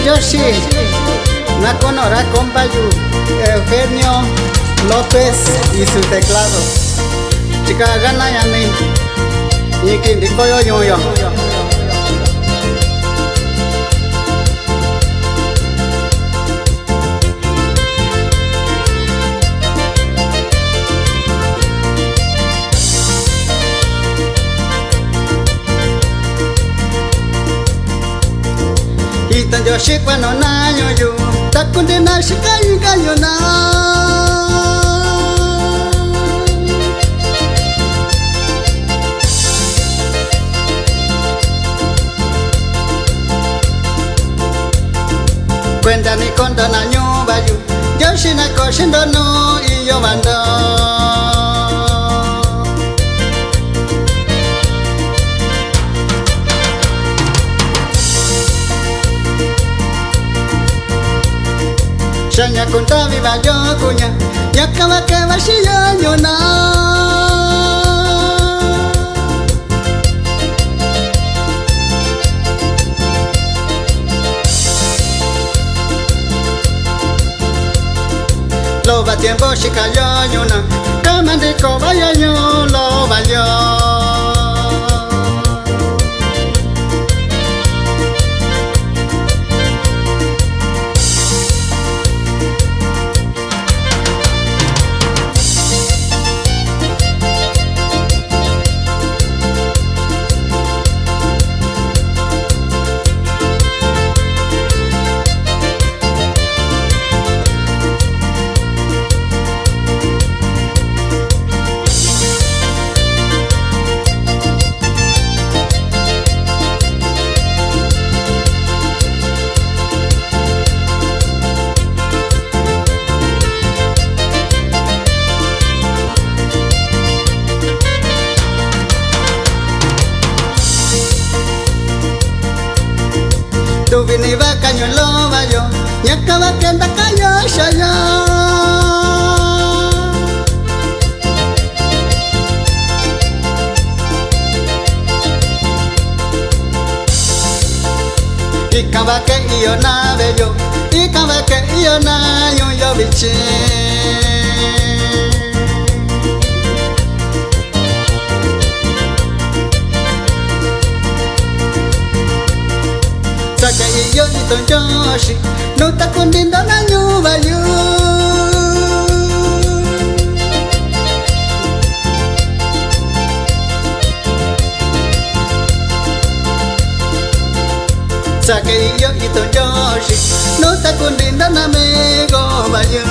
Yoshi, Nakonora Compayu, Eugenio López y su teclado. Chica gana ya ni, y que dijo yo. Tan Yoshi cuando na yo takunde na shikai gayo na cuenta ni conta na nyo bayu Yoshi na koshindo no y yo bando Shanya kunta viva yo kunya Yakawa ke washi yo na Loba tiempo shika yo na Kamande ko vaya yo loba yo Tu vini va caño lo va yo Yakawa que anda cayo shaya Ikawa que iyo na bello Ikawa que iyo na yo bichi Saka iyo ito Yoshi No takundindo na nyuba yu Saka iyo ito Yoshi No takundindo na mego bayu